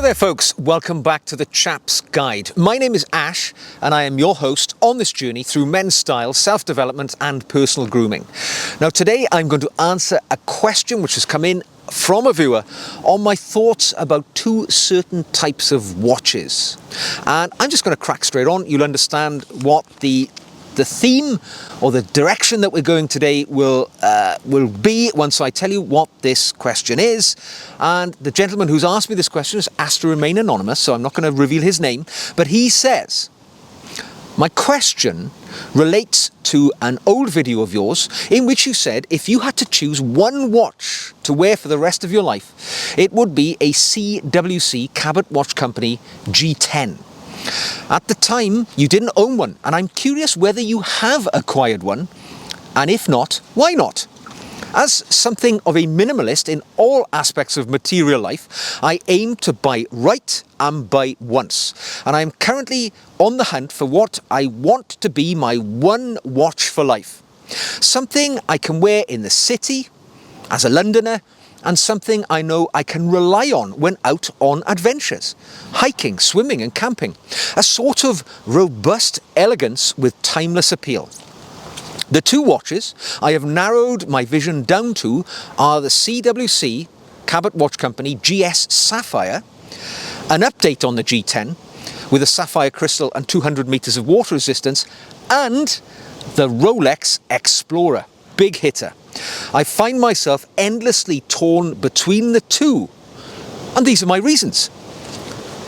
there folks, welcome back to the Chap's Guide. My name is Ash and I am your host on this journey through men's style, self-development and personal grooming. Now today I'm going to answer a question which has come in from a viewer on my thoughts about two certain types of watches. And I'm just going to crack straight on. You'll understand what the theme or the direction that we're going today will be once I tell you what this question is. And the gentleman who's asked me this question has asked to remain anonymous, so I'm not going to reveal his name, but he says, my question relates to an old video of yours in which you said if you had to choose one watch to wear for the rest of your life, it would be a CWC Cabot Watch Company G10. At the time, you didn't own one, and I'm curious whether you have acquired one, and if not, why not? As something of a minimalist in all aspects of material life, I aim to buy right and buy once, and I'm currently on the hunt for what I want to be my one watch for life. Something I can wear in the city, as a Londoner, and something I know I can rely on when out on adventures, hiking, swimming and camping. A sort of robust elegance with timeless appeal. The two watches I have narrowed my vision down to are the CWC Cabot Watch Company GS Sapphire, an update on the G10 with a sapphire crystal and 200 meters of water resistance, and the Rolex Explorer, big hitter. I find myself endlessly torn between the two, and these are my reasons.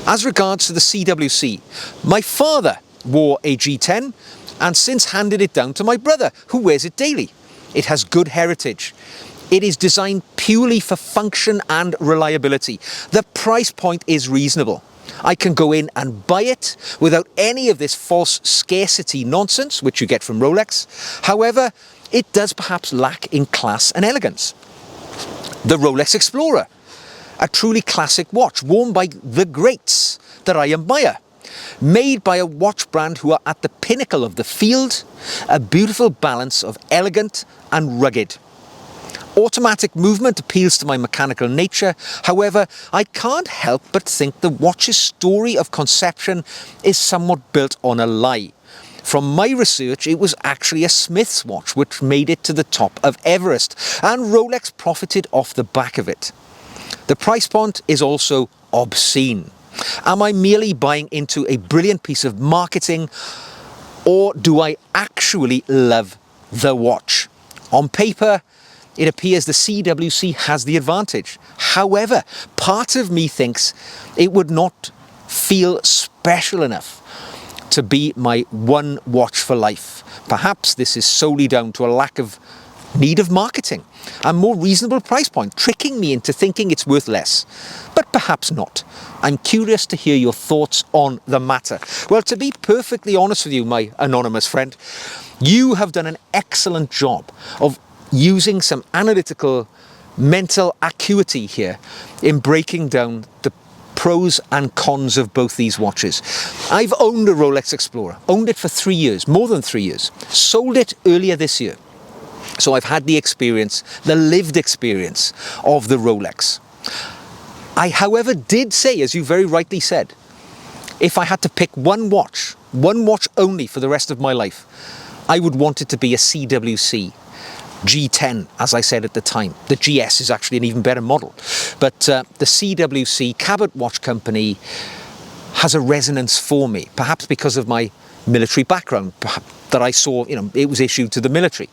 As regards to the CWC, my father wore a G10 and since handed it down to my brother, who wears it daily. It has good heritage. It is designed purely for function and reliability. The price point is reasonable. I can go in and buy it without any of this false scarcity nonsense, which you get from Rolex. However, it does perhaps lack in class and elegance. The Rolex Explorer, a truly classic watch worn by the greats that I admire. Made by a watch brand who are at the pinnacle of the field, a beautiful balance of elegant and rugged. Automatic movement appeals to my mechanical nature. However, I can't help but think the watch's story of conception is somewhat built on a lie. From my research, it was actually a Smith's watch which made it to the top of Everest, and Rolex profited off the back of it. The price point is also obscene. Am I merely buying into a brilliant piece of marketing, or do I actually love the watch? On paper, it appears the CWC has the advantage. However, part of me thinks it would not feel special enough to be my one watch for life. Perhaps this is solely down to a lack of need of marketing and more reasonable price point, tricking me into thinking it's worth less. But perhaps not. I'm curious to hear your thoughts on the matter. Well, to be perfectly honest with you, my anonymous friend, you have done an excellent job of using some analytical mental acuity here in breaking down the pros and cons of both these watches. I've owned a Rolex Explorer, owned it for 3 years, more than 3 years, sold it earlier this year. So I've had the experience, the lived experience of the Rolex. I, however, did say, as you very rightly said, if I had to pick one watch only for the rest of my life, I would want it to be a CWC G10, as I said at the time. The GS is actually an even better model. But the CWC Cabot Watch Company has a resonance for me, perhaps because of my military background, that I saw, it was issued to the military.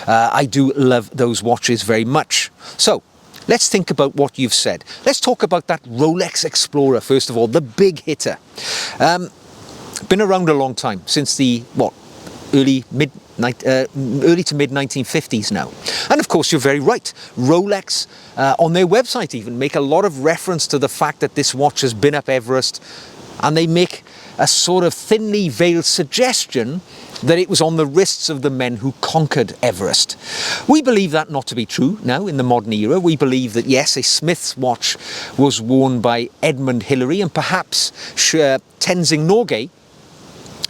I do love those watches very much. So, let's think about what you've said. Let's talk about that Rolex Explorer, first of all, the big hitter. Been around a long time, since the, early to mid 1950s now. And of course, you're very right. Rolex, on their website even, make a lot of reference to the fact that this watch has been up Everest, and they make a sort of thinly veiled suggestion that it was on the wrists of the men who conquered Everest. We believe that not to be true now in the modern era. We believe that yes, a Smith's watch was worn by Edmund Hillary and perhaps Tenzing Norgay,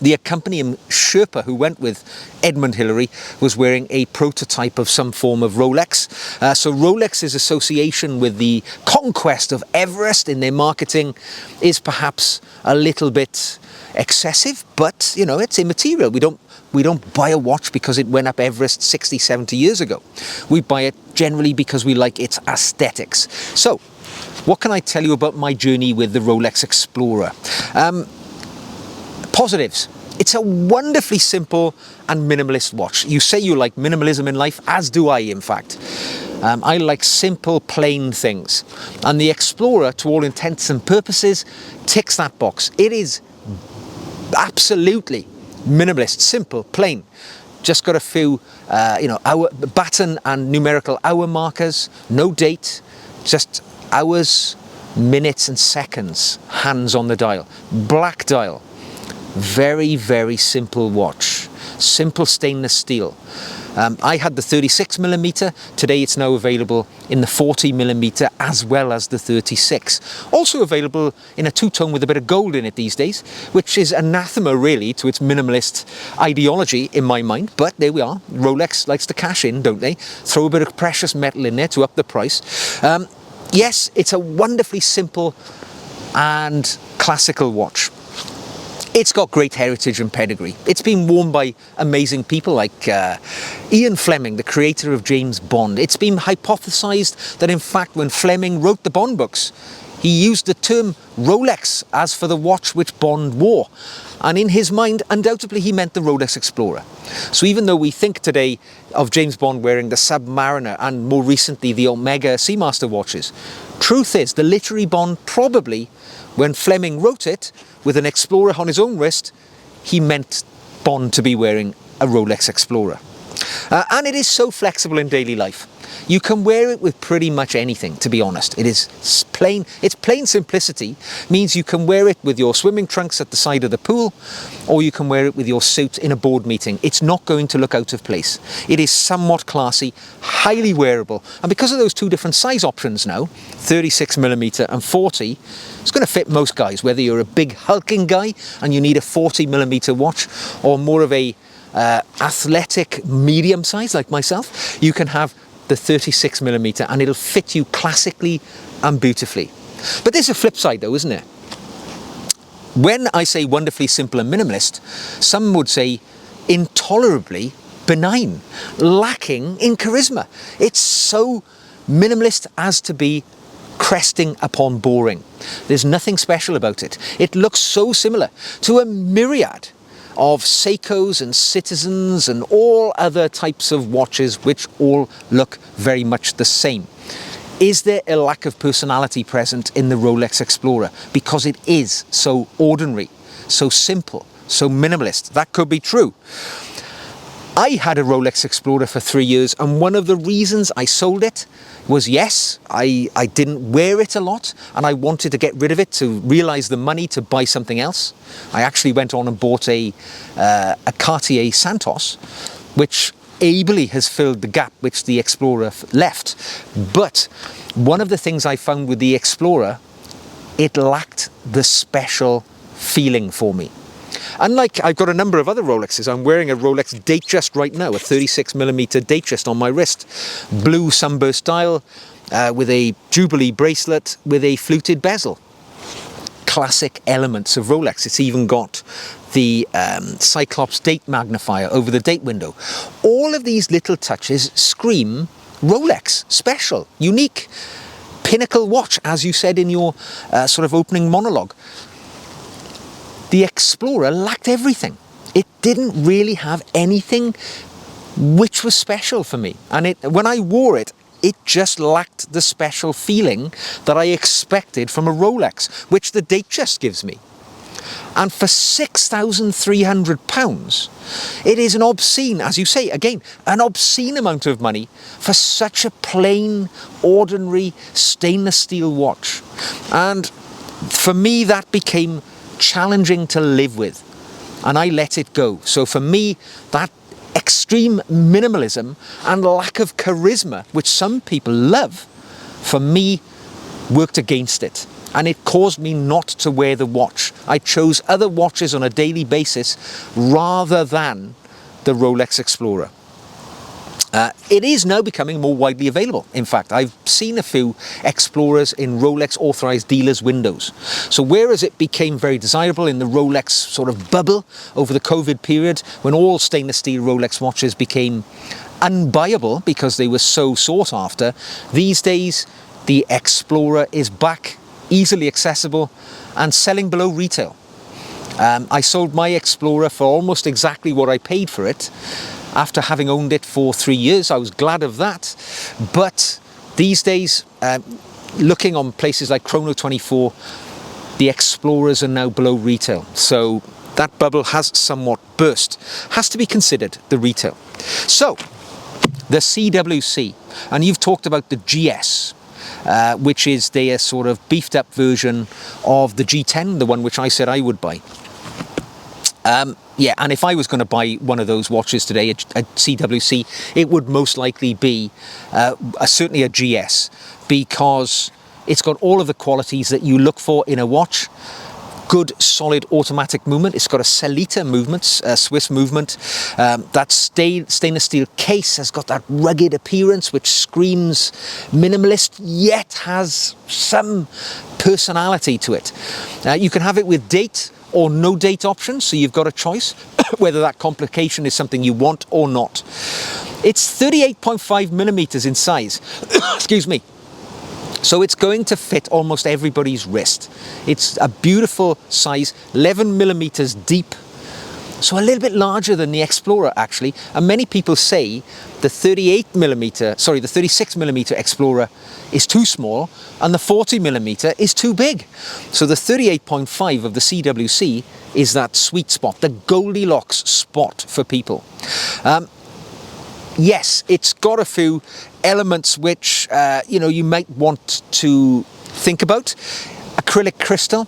The accompanying Sherpa who went with Edmund Hillary was wearing a prototype of some form of Rolex. So Rolex's association with the conquest of Everest in their marketing is perhaps a little bit excessive, but you know, it's immaterial. We don't buy a watch because it went up Everest 60, 70 years ago. We buy it generally because we like its aesthetics. So, what can I tell you about my journey with the Rolex Explorer? Positives. It's a wonderfully simple and minimalist watch. You say you like minimalism in life, as do I, in fact. I like simple, plain things. And the Explorer, to all intents and purposes, ticks that box. It is absolutely minimalist, simple, plain. Just got a few, hour baton and numerical hour markers, no date, just hours, minutes and seconds, hands on the dial. Black dial. Very, very simple watch. Simple stainless steel. I had the 36mm. Today it's now available in the 40mm as well as the 36. Also available in a two-tone with a bit of gold in it these days, which is anathema really to its minimalist ideology in my mind. But there we are. Rolex likes to cash in, don't they? Throw a bit of precious metal in there to up the price. Yes, it's a wonderfully simple and classical watch. It's got great heritage and pedigree. It's been worn by amazing people like Ian Fleming, the creator of James Bond. It's been hypothesized that in fact when Fleming wrote the Bond books, he used the term Rolex as for the watch which Bond wore. And in his mind, undoubtedly he meant the Rolex Explorer. So even though we think today of James Bond wearing the Submariner and more recently the Omega Seamaster watches, truth is the literary Bond probably, when Fleming wrote it, with an Explorer on his own wrist, he meant Bond to be wearing a Rolex Explorer. And it is so flexible in daily life. You can wear it with pretty much anything, to be honest. It's plain simplicity means you can wear it with your swimming trunks at the side of the pool, or you can wear it with your suit in a board meeting. It's not going to look out of place. It is somewhat classy, highly wearable, and because of those two different size options now, 36mm and 40, it's going to fit most guys, whether you're a big hulking guy and you need a 40mm watch, or more of a athletic medium size like myself, you can have the 36mm and it'll fit you classically and beautifully. But there's a flip side though, isn't there? When I say wonderfully simple and minimalist, some would say intolerably benign, lacking in charisma. It's so minimalist as to be cresting upon boring. There's nothing special about it. It looks so similar to a myriad of Seikos and Citizens and all other types of watches which all look very much the same. Is there a lack of personality present in the Rolex Explorer? Because it is so ordinary, so simple, so minimalist. That could be true. I had a Rolex Explorer for 3 years, and one of the reasons I sold it was, yes, I didn't wear it a lot and I wanted to get rid of it to realise the money to buy something else. I actually went on and bought a Cartier Santos, which ably has filled the gap which the Explorer left. But one of the things I found with the Explorer, it lacked the special feeling for me. Unlike, I've got a number of other Rolexes. I'm wearing a Rolex Datejust right now, a 36mm Datejust on my wrist. Blue sunburst dial with a Jubilee bracelet with a fluted bezel. Classic elements of Rolex. It's even got the Cyclops date magnifier over the date window. All of these little touches scream Rolex, special, unique, pinnacle watch, as you said in your sort of opening monologue. The Explorer lacked everything. It didn't really have anything which was special for me. And when I wore it, it just lacked the special feeling that I expected from a Rolex, which the Datejust gives me. And for £6,300, it is an obscene, as you say, again, an obscene amount of money for such a plain, ordinary stainless steel watch. And for me, that became challenging to live with, and I let it go. So for me, that extreme minimalism and lack of charisma, which some people love, for me worked against it. and it caused me not to wear the watch. I chose other watches on a daily basis rather than the Rolex Explorer. It is now becoming more widely available. In fact, I've seen a few Explorers in Rolex authorized dealers' windows. So whereas it became very desirable in the Rolex sort of bubble over the COVID period, when all stainless steel Rolex watches became unbuyable because they were so sought after, these days the Explorer is back, easily accessible and selling below retail. I sold my Explorer for almost exactly what I paid for it. After having owned it for 3 years, I was glad of that. But these days, looking on places like Chrono24, the Explorers are now below retail. So that bubble has somewhat burst. Has to be considered, the retail. So, the CWC, and you've talked about the GS, which is their sort of beefed up version of the G10, the one which I said I would buy. Yeah, and if I was going to buy one of those watches today, a CWC, it would most likely be certainly a GS, because it's got all of the qualities that you look for in a watch. Good, solid automatic movement. It's got a Celita movement, Swiss movement. That stainless steel case has got that rugged appearance which screams minimalist, yet has some personality to it. You can have it with date or no date options, so you've got a choice whether that complication is something you want or not. It's 38.5 millimeters in size. Excuse me. So it's going to fit almost everybody's wrist. It's a beautiful size, 11 millimeters deep. So a little bit larger than the Explorer actually. And many people say the 36 millimeter Explorer is too small and the 40 millimeter is too big. So the 38.5 of the CWC is that sweet spot, the Goldilocks spot for people. Yes, it's got a few elements which you might want to think about. Acrylic crystal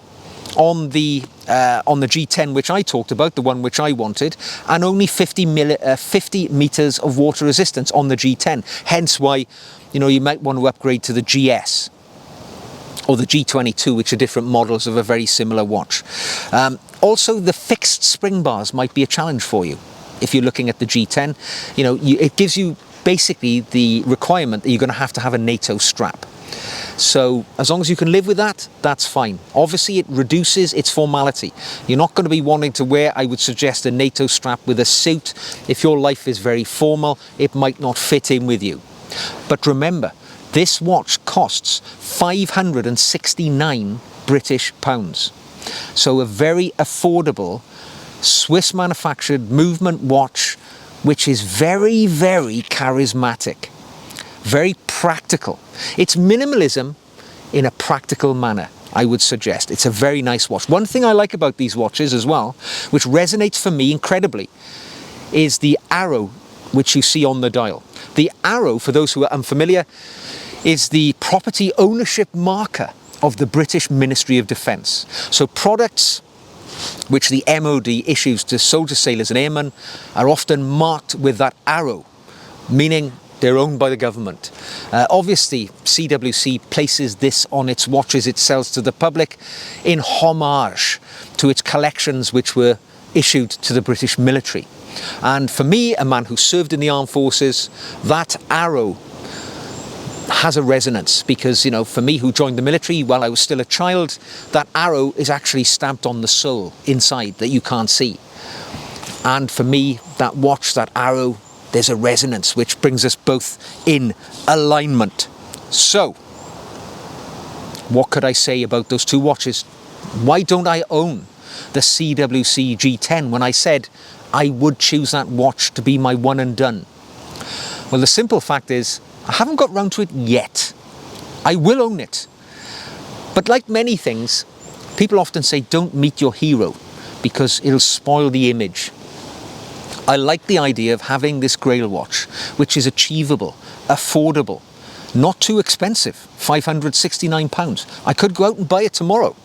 on the G10, which I talked about, the one which I wanted, and only 50 meters of water resistance on the G10. Hence why, you might want to upgrade to the GS or the G22, which are different models of a very similar watch. Also, the fixed spring bars might be a challenge for you. If you're looking at the G10, it gives you basically the requirement that you're going to have a NATO strap. So as long as you can live with that, that's fine. Obviously, it reduces its formality. You're not going to be wanting to wear, I would suggest, a NATO strap with a suit. If your life is very formal, it might not fit in with you. But remember, this watch costs 569 British pounds. So a very affordable Swiss manufactured movement watch, which is very, very charismatic, very practical. It's minimalism in a practical manner, I would suggest. It's a very nice watch. One thing I like about these watches as well, which resonates for me incredibly, is the arrow which you see on the dial. The arrow, for those who are unfamiliar, is the property ownership marker of the British Ministry of Defence. So products which the MOD issues to soldiers, sailors and airmen are often marked with that arrow, meaning they're owned by the government. Obviously, CWC places this on its watches it sells to the public in homage to its collections which were issued to the British military. And for me, a man who served in the armed forces, that arrow has a resonance because, for me who joined the military while I was still a child, that arrow is actually stamped on the sole inside that you can't see. And for me, that watch, that arrow, there's a resonance which brings us both in alignment. So, what could I say about those two watches? Why don't I own the CWC G10 when I said I would choose that watch to be my one and done? Well, the simple fact is, I haven't got round to it yet. I will own it. But like many things, people often say don't meet your hero because it'll spoil the image. I like the idea of having this Grail watch, which is achievable, affordable, not too expensive, £569. I could go out and buy it tomorrow,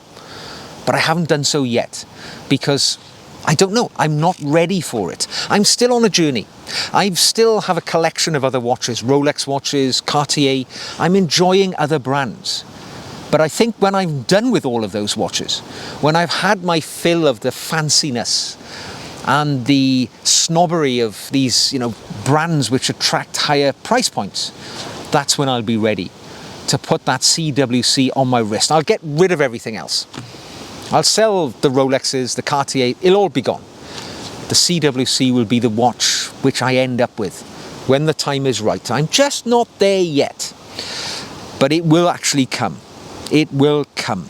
but I haven't done so yet because I don't know, I'm not ready for it. I'm still on a journey. I still have a collection of other watches, Rolex watches, Cartier. I'm enjoying other brands. But I think when I'm done with all of those watches, when I've had my fill of the fanciness and the snobbery of these, brands which attract higher price points, that's when I'll be ready to put that CWC on my wrist. I'll get rid of everything else. I'll sell the Rolexes, the Cartier, it'll all be gone. The CWC will be the watch which I end up with when the time is right. I'm just not there yet, but it will actually come. It will come.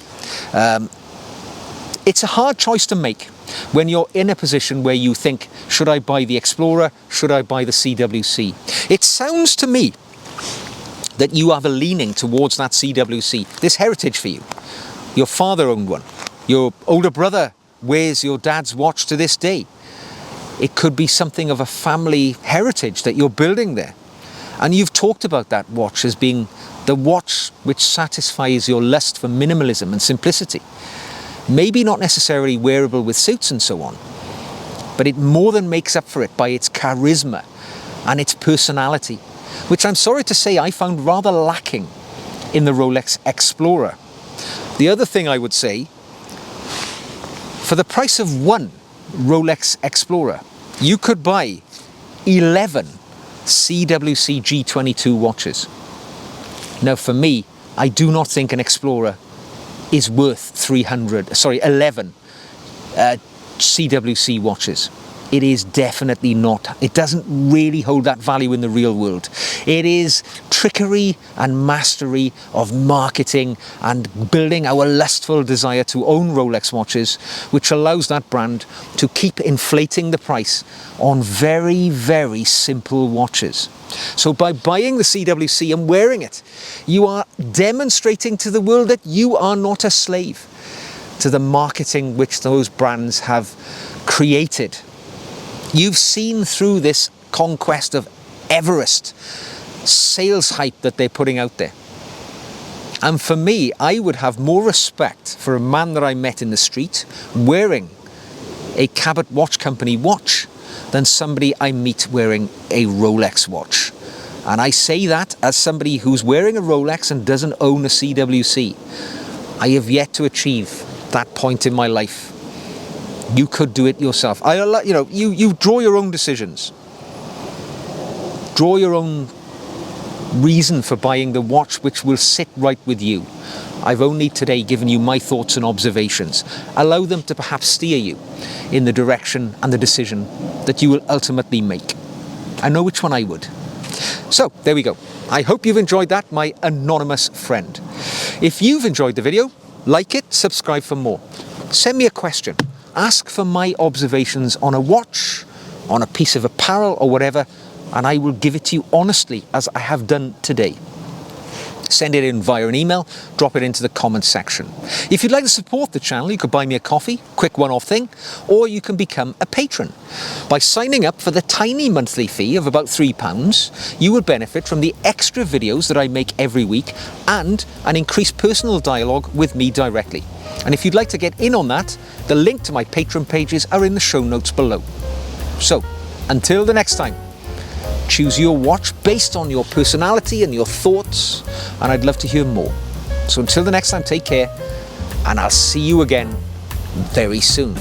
It's a hard choice to make when you're in a position where you think, should I buy the Explorer? Should I buy the CWC? It sounds to me that you have a leaning towards that CWC. This heritage for you. Your father owned one. Your older brother wears your dad's watch to this day. It could be something of a family heritage that you're building there. And you've talked about that watch as being the watch which satisfies your lust for minimalism and simplicity. Maybe not necessarily wearable with suits and so on, but it more than makes up for it by its charisma and its personality, which I'm sorry to say I found rather lacking in the Rolex Explorer. The other thing I would say, for the price of one Rolex Explorer, you could buy 11 CWC G22 watches. Now for me, I do not think an Explorer is worth 11 CWC watches. It is definitely not. It doesn't really hold that value in the real world. It is trickery and mastery of marketing and building our lustful desire to own Rolex watches, which allows that brand to keep inflating the price on very, very simple watches. So by buying the CWC and wearing it, you are demonstrating to the world that you are not a slave to the marketing which those brands have created. You've seen through this conquest of Everest sales hype that they're putting out there. And for me, I would have more respect for a man that I met in the street wearing a Cabot Watch Company watch than somebody I meet wearing a Rolex watch. And I say that as somebody who's wearing a Rolex and doesn't own a CWC. I have yet to achieve that point in my life. You could do it yourself. You draw your own decisions. Draw your own reason for buying the watch which will sit right with you. I've only today given you my thoughts and observations. Allow them to perhaps steer you in the direction and the decision that you will ultimately make. I know which one I would. So, there we go. I hope you've enjoyed that, my anonymous friend. If you've enjoyed the video, like it, subscribe for more. Send me a question. Ask for my observations on a watch, on a piece of apparel or whatever, and I will give it to you honestly as I have done today. Send it in via an email, drop it into the comments section. If you'd like to support the channel, you could buy me a coffee, quick one-off thing, or you can become a patron. By signing up for the tiny monthly fee of about £3, you will benefit from the extra videos that I make every week and an increased personal dialogue with me directly. And if you'd like to get in on that, the link to my Patreon pages are in the show notes below. So, until the next time, choose your watch based on your personality and your thoughts, and I'd love to hear more. So until the next time, take care, and I'll see you again very soon.